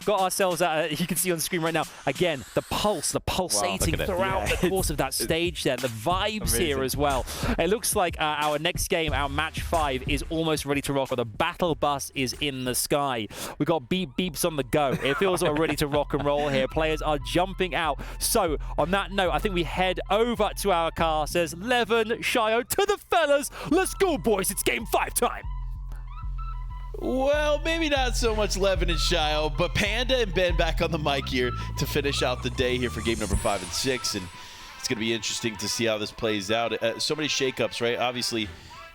got ourselves at, you can see on screen right now, again, the pulsating throughout the course of that stage there. The vibes here as well. It looks like our next game, our match 5, is almost ready to rock. The battle bus is in the sky. We've got beeps on the go. It feels like we're ready to rock and roll here. Players are jumping out. So, on that note, I think we head over to our car. Says Levin, Shio, to the fellas. Let's go, boys. It's game 5 time. Well, maybe not so much Levin and Shio, but Panda and Ben back on the mic here to finish out the day here for game number 5 and 6. And it's going to be interesting to see how this plays out. So many shakeups, right? Obviously,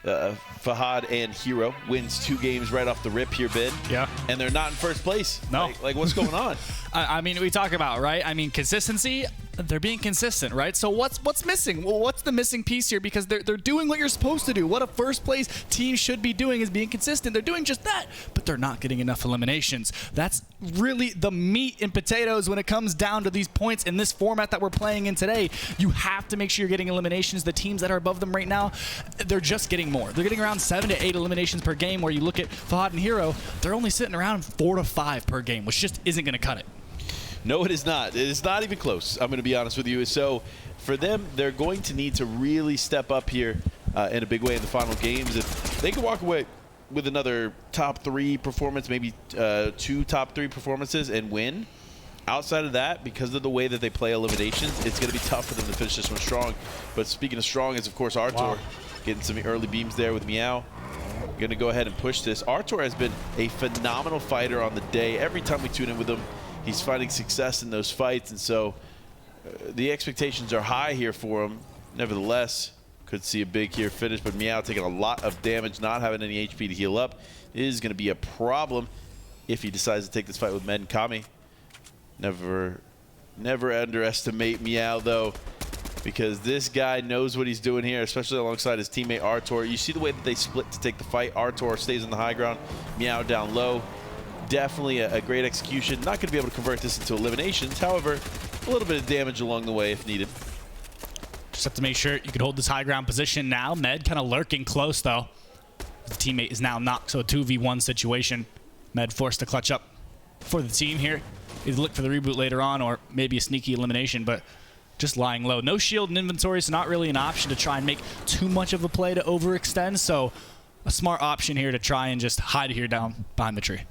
Fahad and Hero wins 2 games right off the rip here, Ben. Yeah. And they're not in first place. No. Like what's going on? I mean, we talk about, right? I mean, consistency. They're being consistent, right? So what's missing? Well, what's the missing piece here? Because they're doing what you're supposed to do. What a first place team should be doing is being consistent. They're doing just that, but they're not getting enough eliminations. That's really the meat and potatoes when it comes down to these points in this format that we're playing in today. You have to make sure you're getting eliminations. The teams that are above them right now, they're just getting more. They're getting around 7 to 8 eliminations per game, where you look at Fahad and Hero, they're only sitting around 4 to 5 per game, which just isn't going to cut it. No, it is not. It is not even close, I'm going to be honest with you. So for them, they're going to need to really step up here in a big way in the final games. If they can walk away with another top 3 performance, maybe 2 top 3 performances and win, outside of that, because of the way that they play eliminations, it's going to be tough for them to finish this one strong. But speaking of strong is, of course, Artur. Getting some early beams there with Meow. Going to go ahead and push this. Artur has been a phenomenal fighter on the day. Every time we tune in with him, he's finding success in those fights, and so the expectations are high here for him. Nevertheless, could see a big here finish, but Meow taking a lot of damage, not having any HP to heal up is going to be a problem if he decides to take this fight with Med and Kami. Never underestimate Meow, though, because this guy knows what he's doing here, especially alongside his teammate Artur. You see the way that they split to take the fight. Artur stays on the high ground, Meow down low. Definitely a great execution. Not going to be able to convert this into eliminations. However, a little bit of damage along the way if needed. Just have to make sure you can hold this high ground position now. Med kind of lurking close, though. The teammate is now knocked, so a 2v1 situation. Med forced to clutch up for the team here. Either look for the reboot later on or maybe a sneaky elimination, but just lying low. No shield and inventory, so not really an option to try and make too much of a play to overextend. So a smart option here to try and just hide here down behind the tree.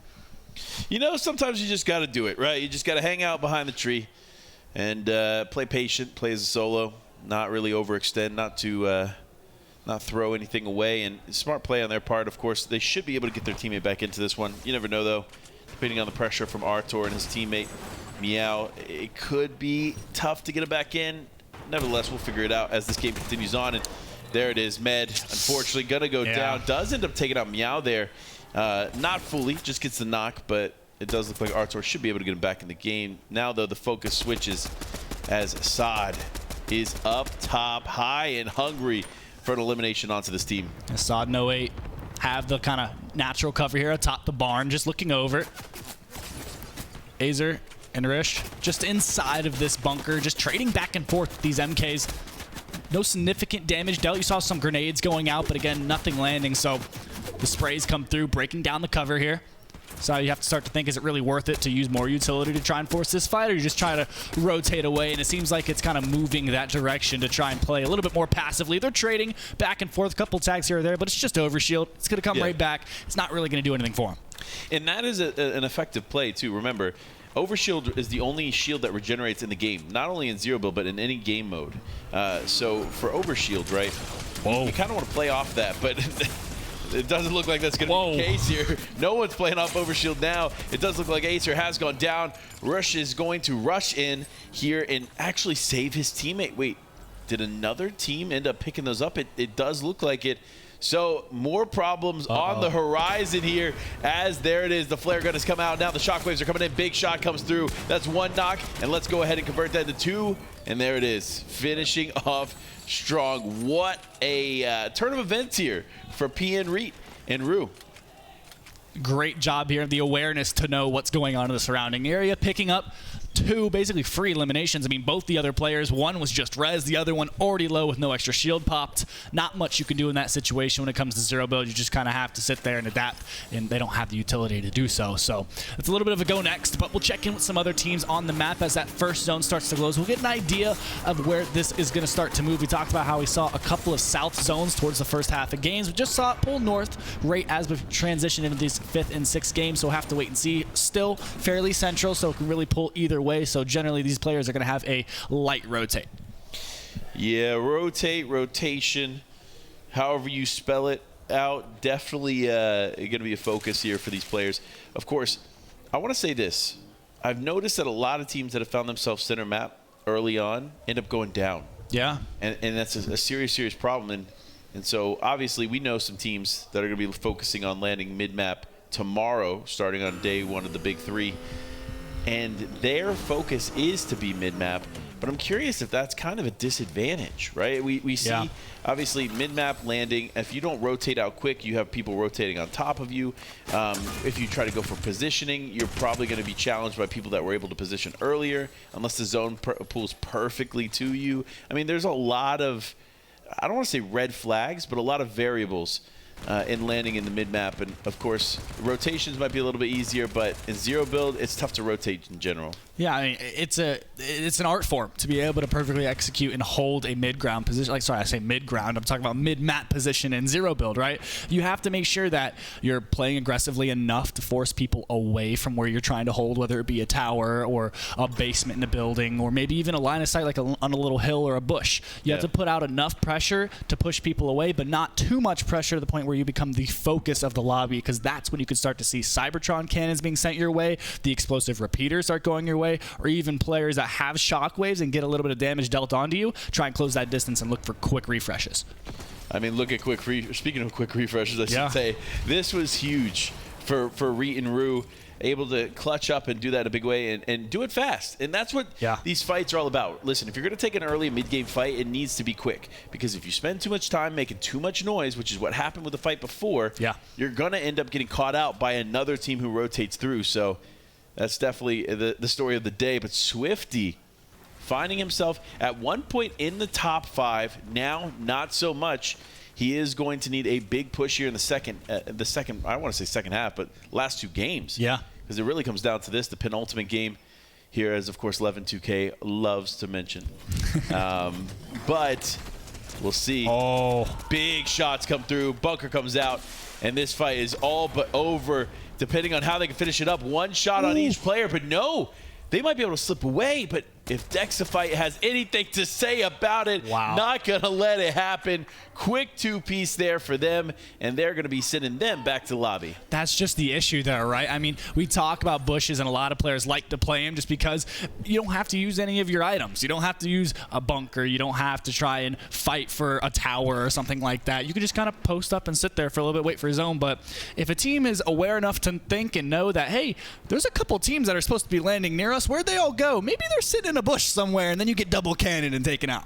You know, sometimes you just got to do it, right? You just got to hang out behind the tree and play patient, play as a solo, not really overextend, not throw anything away. And smart play on their part, of course. They should be able to get their teammate back into this one. You never know, though, depending on the pressure from Artur and his teammate, Meow. It could be tough to get him back in. Nevertheless, we'll figure it out as this game continues on. And there it is. Med, unfortunately, going to go down. Does end up taking out Meow there. Not fully, just gets the knock, but it does look like Artur should be able to get him back in the game. Now, though, the focus switches as Assad is up top, high and hungry for an elimination onto this team. Assad and 08 have the kind of natural cover here atop the barn, just looking over. Azer and Rish just inside of this bunker, just trading back and forth with these MKs. No significant damage dealt. You saw some grenades going out, but again, nothing landing, so the sprays come through, breaking down the cover here. So you have to start to think, is it really worth it to use more utility to try and force this fight, or you just try to rotate away? And it seems like it's kind of moving that direction to try and play a little bit more passively. They're trading back and forth, a couple tags here or there, but it's just overshield. It's going to come right back. It's not really going to do anything for them. And that is an effective play, too. Remember, Overshield is the only shield that regenerates in the game, not only in zero build, but in any game mode. So for Overshield, right, you kind of want to play off that, but it doesn't look like that's going to be the case here. No one's playing off Overshield now. It does look like Acer has gone down. Rush is going to rush in here and actually save his teammate. Wait, did another team end up picking those up? It does look like it. So more problems on the horizon here as there it is. The flare gun has come out. Now the shockwaves are coming in. Big shot comes through. That's one knock. And let's go ahead and convert that to two. And there it is. Finishing off strong. What a turn of events here for PN Reet and Rue. Great job here. The awareness to know what's going on in the surrounding area. Picking up 2 basically free eliminations. I mean, both the other players, one was just res, the other one already low with no extra shield popped. Not much you can do in that situation when it comes to zero build. You just kind of have to sit there and adapt, and they don't have the utility to do so. So it's a little bit of a go next, but we'll check in with some other teams on the map as that first zone starts to close. We'll get an idea of where this is going to start to move. We talked about how we saw a couple of south zones towards the first half of games. We just saw it pull north right as we transition into these 5th and 6th games, so we'll have to wait and see. Still fairly central, so it can really pull either way. So generally these players are going to have a light rotate. Yeah, rotation, however you spell it out, definitely going to be a focus here for these players. Of course, I want to say this. I've noticed that a lot of teams that have found themselves center map early on end up going down. Yeah. And that's a serious problem. And so obviously we know some teams that are going to be focusing on landing mid-map tomorrow, starting on day 1 of the Big 3. And their focus is to be mid-map. But I'm curious if that's kind of a disadvantage, right? We see, obviously, mid-map landing. If you don't rotate out quick, you have people rotating on top of you. If you try to go for positioning, you're probably going to be challenged by people that were able to position earlier, unless the zone pulls perfectly to you. I mean, there's a lot of, I don't want to say red flags, but a lot of variables in landing in the mid-map. And, of course, rotations might be a little bit easier, but in zero build, it's tough to rotate in general. Yeah, I mean, it's an art form to be able to perfectly execute and hold a mid-ground position. Like, sorry, I say mid-ground. I'm talking about mid-map position in zero build, right? You have to make sure that you're playing aggressively enough to force people away from where you're trying to hold, whether it be a tower or a basement in a building, or maybe even a line of sight like on a little hill or a bush. You have to put out enough pressure to push people away, but not too much pressure to the point where you become the focus of the lobby, because that's when you can start to see Cybertron cannons being sent your way, the explosive repeaters start going your way, or even players that have shockwaves and get a little bit of damage dealt onto you, try and close that distance and look for quick refreshes. I mean, look at speaking of quick refreshes, I should say, this was huge for Reet and Rue, able to clutch up and do that in a big way and do it fast. And that's what these fights are all about. Listen, if you're going to take an early mid-game fight, it needs to be quick. Because if you spend too much time making too much noise, which is what happened with the fight before, you're going to end up getting caught out by another team who rotates through. So that's definitely the story of the day. But Swifty finding himself at one point in the top 5, now not so much. He is going to need a big push here in the second, I don't want to say second half, but last 2 games. Yeah. Because it really comes down to this, the penultimate game here, as of course 11-2K loves to mention. But we'll see. Oh. Big shots come through, bunker comes out, and this fight is all but over, depending on how they can finish it up. One shot on each player, but no, they might be able to slip away, but if Dexify has anything to say about it, not going to let it happen. Quick 2-piece there for them, and they're going to be sending them back to the lobby. That's just the issue there, right? I mean, we talk about bushes, and a lot of players like to play them just because you don't have to use any of your items. You don't have to use a bunker. You don't have to try and fight for a tower or something like that. You can just kind of post up and sit there for a little bit, wait for his own. But if a team is aware enough to think and know that, hey, there's a couple teams that are supposed to be landing near us, where'd they all go? Maybe they're sitting in a bush somewhere, and then you get double cannoned and taken out.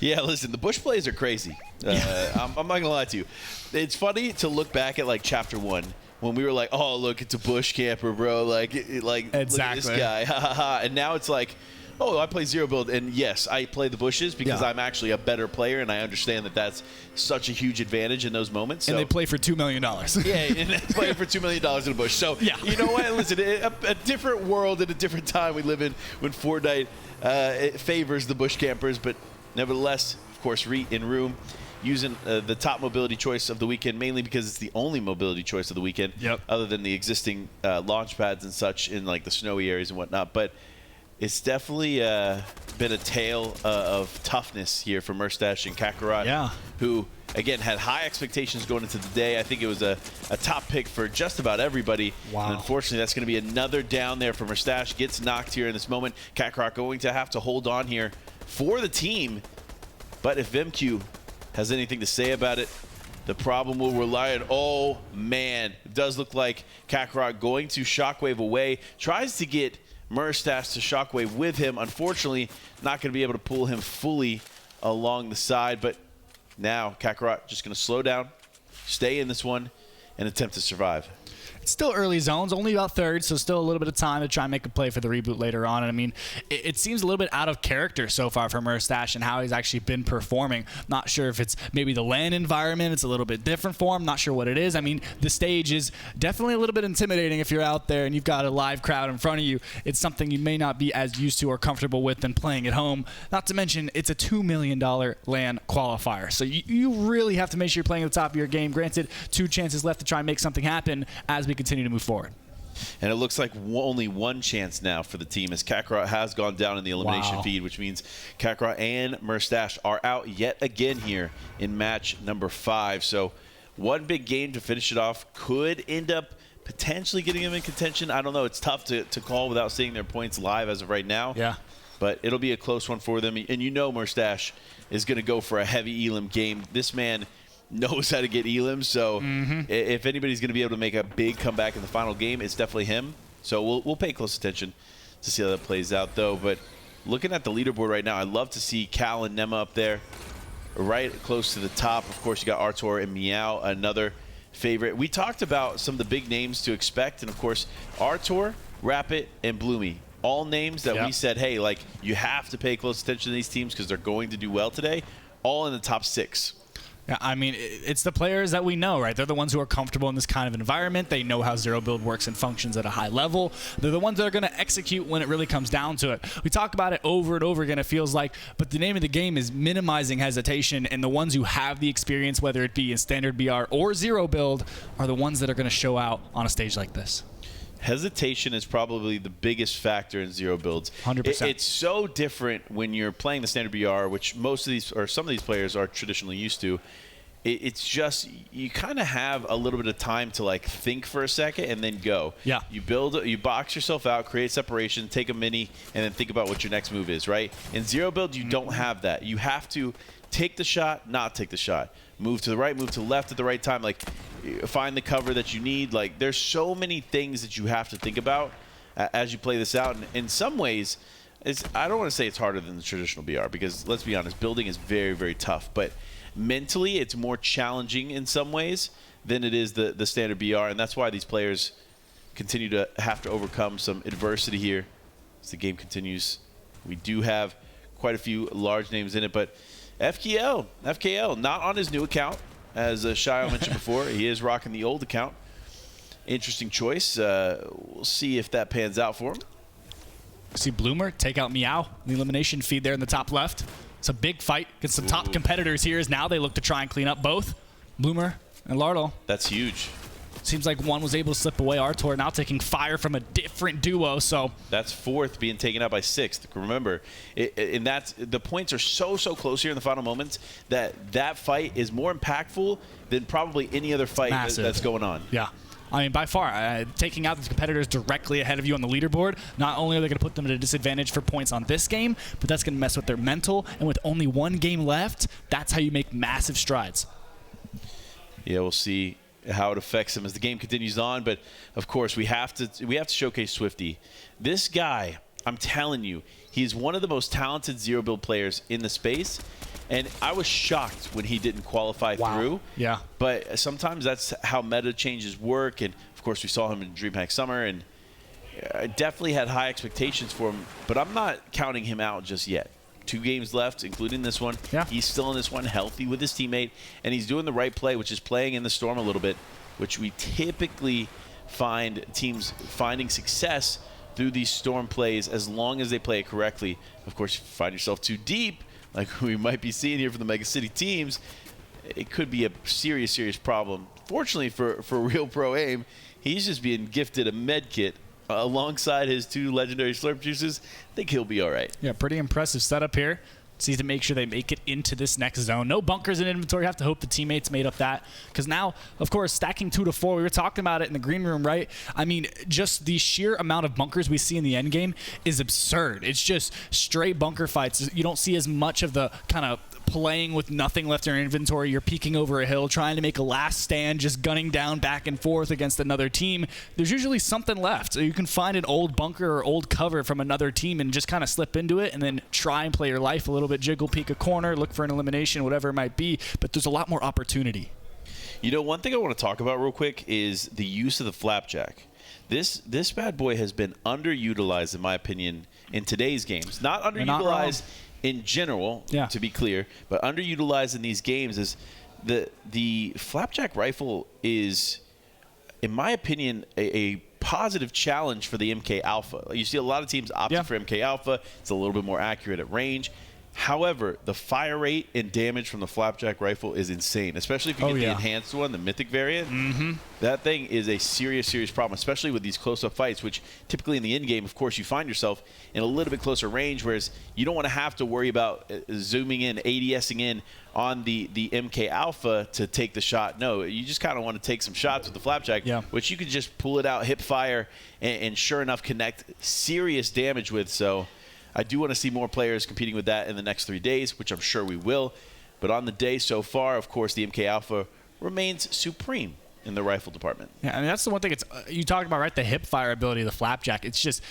Yeah, listen, the bush plays are crazy. I'm not going to lie to you. It's funny to look back at, like, Chapter 1 when we were like, oh, look, it's a bush camper, bro. Like look at this guy. Ha, ha, ha. And now it's like, oh, I play zero build. And, yes, I play the bushes because I'm actually a better player, and I understand that that's such a huge advantage in those moments. So. And they play for $2 million. Yeah, and they play for $2 million in a bush. So, you know what? Listen, a different world and a different time we live in when Fortnite it favors the bush campers. But nevertheless, of course, Reet in Room using the top mobility choice of the weekend, mainly because it's the only mobility choice of the weekend, other than the existing launch pads and such in like the snowy areas and whatnot. But it's definitely been a tale of toughness here for Merstash and Kakarot, who, again, had high expectations going into the day. I think it was a top pick for just about everybody. And unfortunately, that's going to be another down there for Merstash. Gets knocked here in this moment. Kakarot going to have to hold on here for the team. But if VimQ has anything to say about it, the problem will rely on, oh, man. It does look like Kakarot going to Shockwave away. Tries to get Merstash to Shockwave with him. Unfortunately, not going to be able to pull him fully along the side. But now Kakarot just going to slow down, stay in this one, and attempt to survive. still early zones, only about third, so still a little bit of time to try and make a play for the reboot later on. And I mean, it seems a little bit out of character so far for Merstash and how he's actually been performing. Not sure if it's maybe the LAN environment, it's a little bit different for him, not sure what it is. I mean, the stage is definitely a little bit intimidating if you're out there and you've got a live crowd in front of you. It's something you may not be as used to or comfortable with than playing at home. Not to mention, it's a $2 million LAN qualifier. So you really have to make sure you're playing at the top of your game. Granted, 2 chances left to try and make something happen as we continue to move forward. And it looks like only one chance now for the team as Kakarot has gone down in the elimination feed, which means Kakarot and Merstash are out yet again here in match number 5. So one big game to finish it off could end up potentially getting them in contention. I don't know. It's tough to call without seeing their points live as of right now. Yeah. But it'll be a close one for them. And you know Merstash is going to go for a heavy Elim game. This man knows how to get Elim, so if anybody's going to be able to make a big comeback in the final game, it's definitely him. So we'll pay close attention to see how that plays out, though. But looking at the leaderboard right now, I'd love to see Cal and Nema up there right close to the top. Of course, you got Artur and Meow, another favorite. We talked about some of the big names to expect, and of course, Artur, Rapid, and Bloomy. All names that we said, hey, like, you have to pay close attention to these teams because they're going to do well today, all in the top 6. Yeah, I mean, it's the players that we know, right? They're the ones who are comfortable in this kind of environment. They know how zero build works and functions at a high level. They're the ones that are going to execute when it really comes down to it. We talk about it over and over again, it feels like, but the name of the game is minimizing hesitation, and the ones who have the experience, whether it be in standard BR or zero build, are the ones that are going to show out on a stage like this. Hesitation is probably the biggest factor in zero builds. 100%. It's so different when you're playing the standard BR, which most of these or some of these players are traditionally used to. It's just you kind of have a little bit of time to like think for a second and then go. Yeah. You box yourself out, create separation, take a mini, and then think about what your next move is, right? In zero build, you don't have that. You have to take the shot, not take the shot. Move to the right, move to the left at the right time. Like, find the cover that you need. Like, there's so many things that you have to think about as you play this out. And in some ways, I don't want to say it's harder than the traditional BR because, let's be honest, building is very, very tough. But mentally, it's more challenging in some ways than it is the standard BR. And that's why these players continue to have to overcome some adversity here as the game continues. We do have quite a few large names in it, but FKL, not on his new account, as Shio mentioned before. He is rocking the old account. Interesting choice. We'll see if that pans out for him. See Bloomer take out Meow, the elimination feed there in the top left. It's a big fight against some top competitors here as now they look to try and clean up both Bloomer and Lardle. That's huge. Seems like one was able to slip away. Artur now taking fire from a different duo. So that's 4th being taken out by 6th. Remember, and that's the points are so close here in the final moments that fight is more impactful than probably any other fight that's going on. Yeah. I mean, by far, taking out these competitors directly ahead of you on the leaderboard, not only are they going to put them at a disadvantage for points on this game, but that's going to mess with their mental. And with only one game left, that's how you make massive strides. Yeah, we'll see how it affects him as the game continues on. But of course, we have to showcase Swifty. This guy, I'm telling you, he's one of the most talented zero build players in the space. And I was shocked when he didn't qualify through. Yeah. But sometimes that's how meta changes work. And of course, we saw him in DreamHack Summer, and I definitely had high expectations for him. But I'm not counting him out just yet. 2 games left, including this one. Yeah. He's still in this one, healthy with his teammate, and he's doing the right play, which is playing in the storm a little bit, which we typically find teams finding success through these storm plays as long as they play it correctly. Of course, if you find yourself too deep, like we might be seeing here for the Mega City teams, it could be a serious problem. Fortunately for Real Pro Aim, he's just being gifted a med kit alongside his 2 legendary slurp juices. I think he'll be all right. Yeah, pretty impressive setup here. Sees to make sure they make it into this next zone. No bunkers in inventory. Have to hope the teammates made up that. Because now, of course, stacking 2 to 4, we were talking about it in the green room, right? I mean, just the sheer amount of bunkers we see in the end game is absurd. It's just straight bunker fights. You don't see as much of the kind of playing with nothing left in your inventory. You're peeking over a hill, trying to make a last stand, just gunning down back and forth against another team. There's usually something left. So you can find an old bunker or old cover from another team and just kind of slip into it and then try and play your life a little bit, jiggle, peek a corner, look for an elimination, whatever it might be. But there's a lot more opportunity. You know, one thing I want to talk about real quick is the use of the flapjack. This bad boy has been underutilized, in my opinion, in today's games. Not underutilized in general, to be clear, but underutilized in these games. Is the flapjack rifle is, in my opinion, a positive challenge for the MK Alpha. You see a lot of teams opting for MK Alpha. It's a little bit more accurate at range. However, the fire rate and damage from the flapjack rifle is insane, especially if you get the enhanced one, the mythic variant. That thing is a serious, serious problem, especially with these close-up fights, which typically in the end game, of course, you find yourself in a little bit closer range, whereas you don't want to have to worry about zooming in, ADSing in on the MK Alpha to take the shot. No, you just kind of want to take some shots with the flapjack, which you can just pull it out, hip fire, and sure enough connect serious damage with. So I do want to see more players competing with that in the next 3 days, which I'm sure we will. But on the day so far, of course, the MK Alpha remains supreme in the rifle department. Yeah, I mean, that's the one thing you talked about, right? The hip fire ability of the flapjack. It's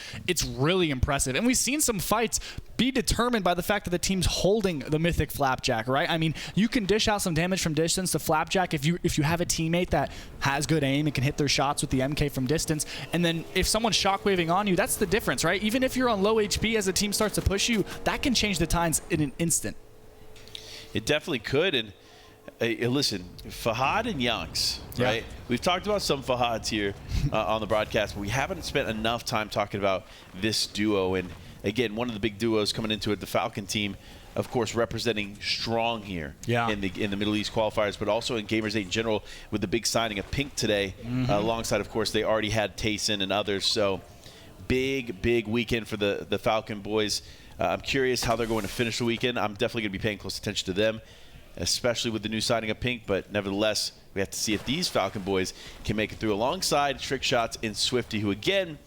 really impressive. And we've seen some fights be determined by the fact that the team's holding the mythic flapjack, right? I mean, you can dish out some damage from distance to flapjack if you have a teammate that has good aim and can hit their shots with the MK from distance. And then if someone's shockwaving on you, that's the difference, right? Even if you're on low HP as the team starts to push you, that can change the tides in an instant. It definitely could. And listen, Fahad and Yanks, right? We've talked about some Fahads here on the broadcast, but we haven't spent enough time talking about this duo. And again, one of the big duos coming into it, the Falcon team, of course, representing strong here in the Middle East qualifiers, but also in Gamers8 in general, with the big signing of Pink today, alongside, of course, they already had Tayson and others. So big weekend for the Falcon boys. I'm curious how they're going to finish the weekend. I'm definitely going to be paying close attention to them, especially with the new signing of Pink. But nevertheless, we have to see if these Falcon boys can make it through alongside Trick Shots and Swifty, who again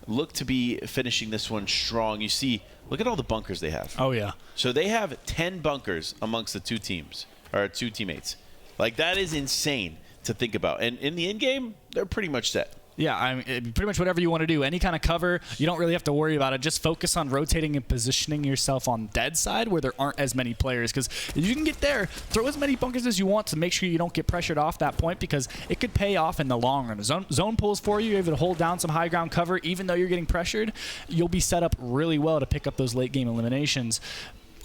look to be finishing this one strong. You see, look at all the bunkers they have. Oh, yeah. So they have 10 bunkers amongst the two teams, or two teammates. Like, that is insane to think about. And in the end game, they're pretty much set. Yeah, I mean, pretty much whatever you want to do. Any kind of cover, you don't really have to worry about it. Just focus on rotating and positioning yourself on dead side where there aren't as many players. Because if you can get there, throw as many bunkers as you want to make sure you don't get pressured off that point, because it could pay off in the long run. Zone pulls for you. You're able to hold down some high ground cover. Even though you're getting pressured, you'll be set up really well to pick up those late game eliminations.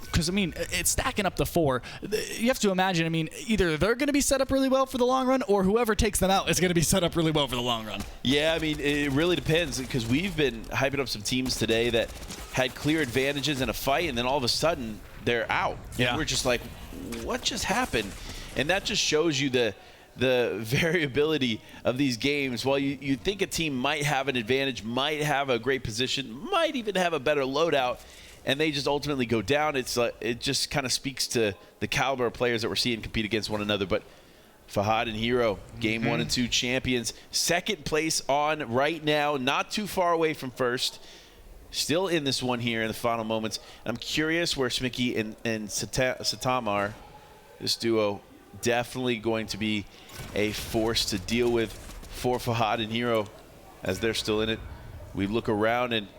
Because, I mean, it's stacking up the 4. You have to imagine, I mean, either they're going to be set up really well for the long run, or whoever takes them out is going to be set up really well for the long run. Yeah, I mean, it really depends, because we've been hyping up some teams today that had clear advantages in a fight, and then all of a sudden they're out. Yeah. And we're just like, what just happened? And that just shows you the variability of these games. While you think a team might have an advantage, might have a great position, might even have a better loadout, and they just ultimately go down. It's it just kind of speaks to the caliber of players that we're seeing compete against one another. But Fahad and Hero, game 1 and 2 champions, second place on right now, not too far away from first. Still in this one here in the final moments. I'm curious where Smicky and Satam are. This duo definitely going to be a force to deal with for Fahad and Hero as they're still in it. We look around and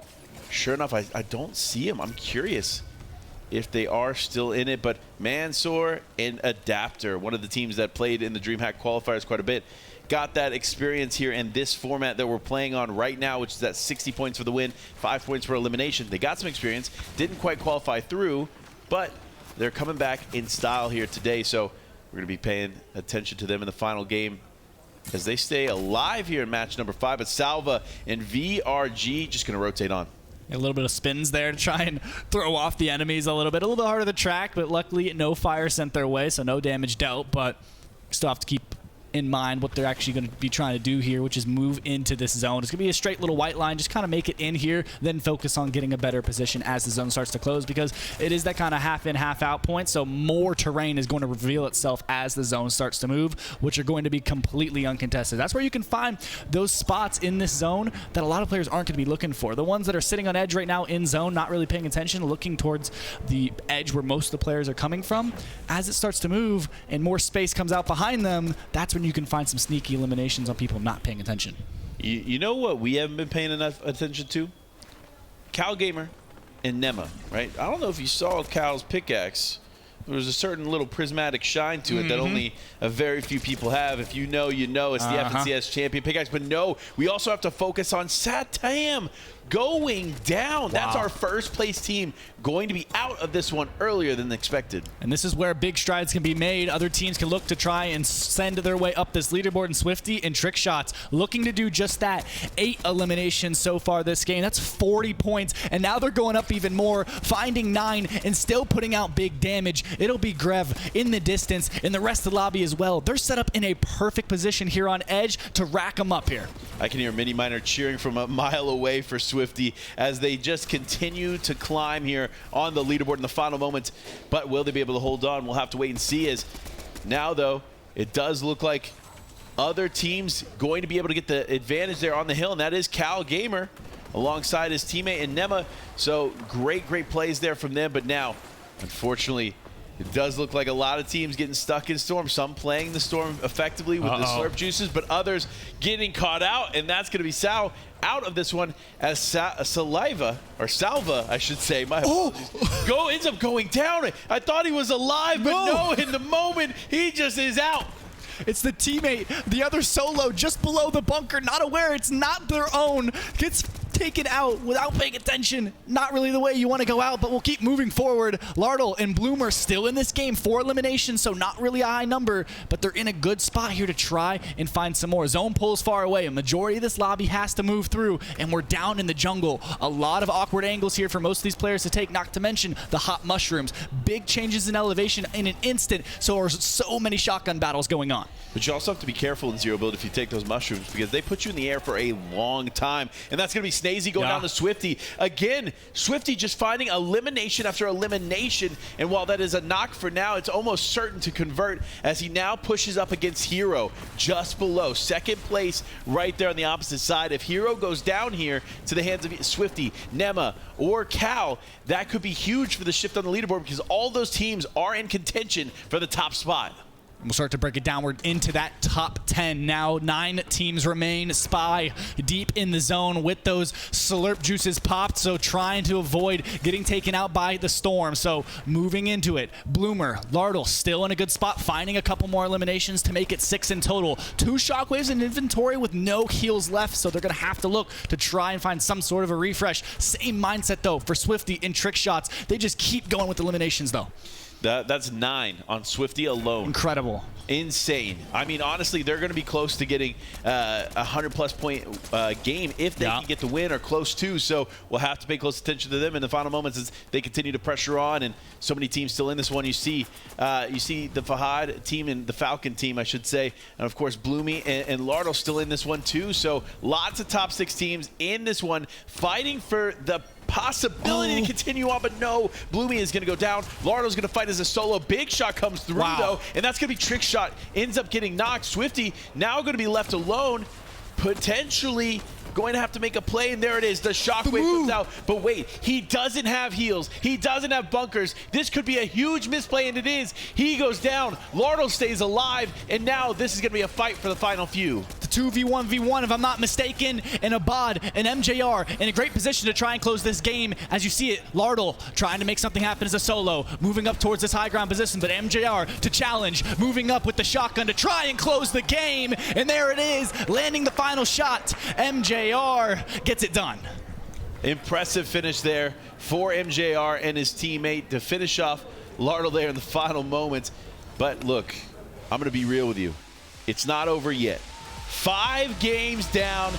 sure enough, I don't see him. I'm curious if they are still in it. But Mansoor and Adapter, one of the teams that played in the DreamHack qualifiers quite a bit, got that experience here in this format that we're playing on right now, which is at 60 points for the win, 5 points for elimination. They got some experience, didn't quite qualify through, but they're coming back in style here today. So we're going to be paying attention to them in the final game as they stay alive here in match number 5. But Salva and VRG just going to rotate on. A little bit of spins there to try and throw off the enemies a little bit. A little bit harder to track, but luckily no fire sent their way, so no damage dealt. But still have to keep in mind what they're actually going to be trying to do here, which is move into this zone. It's going to be a straight little white line. Just kind of make it in here, then focus on getting a better position as the zone starts to close, because it is that kind of half in, half out point. So more terrain is going to reveal itself as the zone starts to move, which are going to be completely uncontested. That's where you can find those spots in this zone that a lot of players aren't going to be looking for. The ones that are sitting on edge right now in zone, not really paying attention, looking towards the edge where most of the players are coming from. As it starts to move and more space comes out behind them, that's when you can find some sneaky eliminations on people not paying attention. You know what we haven't been paying enough attention to? Cal Gamer and Nema, right? I don't know if you saw Cal's pickaxe, there's a certain little prismatic shine to it that only a very few people have. If you know, you know. It's the FNCS champion pickaxe. But no, we also have to focus on Satam going down. That's our first place team going to be out of this one earlier than expected. And this is where big strides can be made. Other teams can look to try and send their way up this leaderboard, and Swifty and Trick Shots looking to do just that. 8 eliminations so far this game. That's 40 points, and now they're going up even more, finding 9 and still putting out big damage. It'll be Grev in the distance and the rest of the lobby as well. They're set up in a perfect position here on Edge to rack them up here. I can hear Mini Miner cheering from a mile away for Swifty as they just continue to climb here on the leaderboard in the final moments. But will they be able to hold on? We'll have to wait and see. As now, though, it does look like other teams going to be able to get the advantage there on the hill, and that is Cal Gamer alongside his teammate and Nema. So great plays there from them. But now, unfortunately, it does look like a lot of teams getting stuck in Storm. Some playing the Storm effectively with the slurp juices, but others getting caught out, and that's going to be Sal out of this one as Salva, I should say. My ends up going down. I thought he was alive, but no, in the moment, he just is out. It's the teammate, the other solo just below the bunker, not aware it's not their own, gets taken out without paying attention. Not really the way you want to go out, but we'll keep moving forward. Lardle and Bloomer still in this game, 4 eliminations, so not really a high number, but they're in a good spot here to try and find some more. Zone pulls far away. A majority of this lobby has to move through, and we're down in the jungle. A lot of awkward angles here for most of these players to take, not to mention the hot mushrooms. Big changes in elevation in an instant, so there's so many shotgun battles going on. But you also have to be careful in zero build if you take those mushrooms, because they put you in the air for a long time, and that's going to be Snazy going down to Swifty. Again, Swifty just finding elimination after elimination, and while that is a knock for now, it's almost certain to convert as he now pushes up against Hero just below. Second place right there on the opposite side. If Hero goes down here to the hands of Swifty, Nema, or Cal, that could be huge for the shift on the leaderboard, because all those teams are in contention for the top spot. We'll start to break it downward into that top 10 now. 9 teams remain. Spy deep in the zone with those slurp juices popped, so trying to avoid getting taken out by the Storm. So moving into it, Bloomer, Lardle still in a good spot, finding a couple more eliminations to make it 6 in total. 2 shockwaves in inventory with no heals left, so they're going to have to look to try and find some sort of a refresh. Same mindset, though, for Swifty and Trick Shots. They just keep going with eliminations, though. That's 9 on Swifty alone. Incredible. Insane. I mean, honestly, they're going to be close to getting a 100-plus point game if they can get the win or close to. So we'll have to pay close attention to them in the final moments as they continue to pressure on. And so many teams still in this one. You see the Fahad team and the Falcon team, I should say. And, of course, Bloomy and Lardle still in this one, too. So lots of top 6 teams in this one fighting for the possibility to continue on, but no, Bloomy is going to go down. Lardle's going to fight as a solo. Big shot comes through, though, and that's going to be Trick Shot. Ends up getting knocked. Swifty now going to be left alone, potentially going to have to make a play, and there it is. The shockwave comes out, but wait, he doesn't have heals. He doesn't have bunkers. This could be a huge misplay, and it is. He goes down. Lardle stays alive, and now this is going to be a fight for the final few. The 2v1v1, if I'm not mistaken, and Abad and MJR in a great position to try and close this game. As you see it, Lardle trying to make something happen as a solo, moving up towards this high ground position, but MJR to challenge, moving up with the shotgun to try and close the game, and there it is, landing the final shot. MJR gets it done. Impressive finish there for MJR and his teammate to finish off Lardle there in the final moments. But look, I'm going to be real with you. It's not over yet. 5 games down.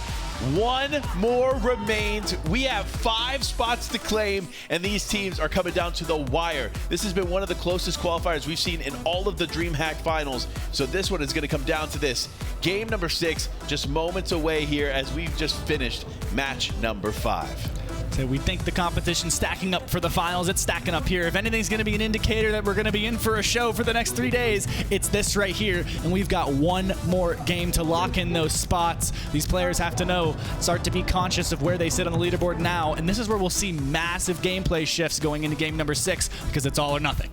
1 more remains. We have 5 spots to claim, and these teams are coming down to the wire. This has been one of the closest qualifiers we've seen in all of the DreamHack finals. So this one is going to come down to this. Game number 6, just moments away here as we've just finished match number 5. So we think the competition's stacking up for the finals. It's stacking up here. If anything's going to be an indicator that we're going to be in for a show for the next 3 days, it's this right here. And we've got 1 more game to lock in those spots. These players have to start to be conscious of where they sit on the leaderboard now. And this is where we'll see massive gameplay shifts going into game number 6, because it's all or nothing.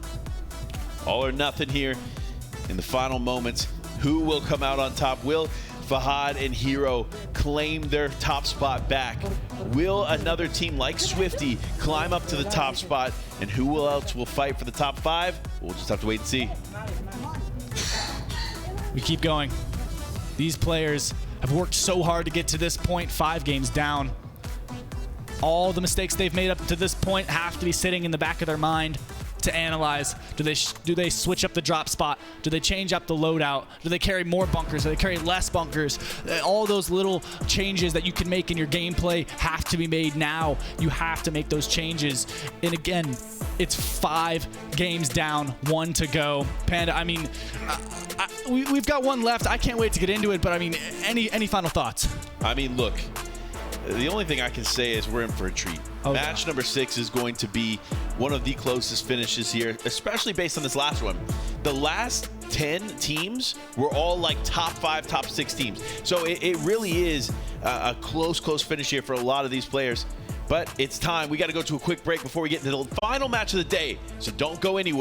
All or nothing here in the final moments. Who will come out on top? Will Fahad and Hero claim their top spot back? Will another team like Swifty climb up to the top spot? And who else will fight for the top 5? we'll just have to wait and see. We keep going. These players have worked so hard to get to this point, 5 games down. All the mistakes they've made up to this point have to be sitting in the back of their mind to analyze. Do they switch up the drop spot? Do they change up the loadout? Do they carry more bunkers? Do they carry less bunkers? All those little changes that you can make in your gameplay have to be made now. You have to make those changes. And again, it's 5 games down, 1 to go. Panda, I mean, we've got 1 left. I can't wait to get into it, but I mean, any final thoughts? I mean, look, the only thing I can say is we're in for a treat. Match number 6 is going to be one of the closest finishes here, especially based on this last one. The last 10 teams were all like top 5, top 6 teams. So it really is a close finish here for a lot of these players. But it's time. We got to go to a quick break before we get into the final match of the day. So don't go anywhere.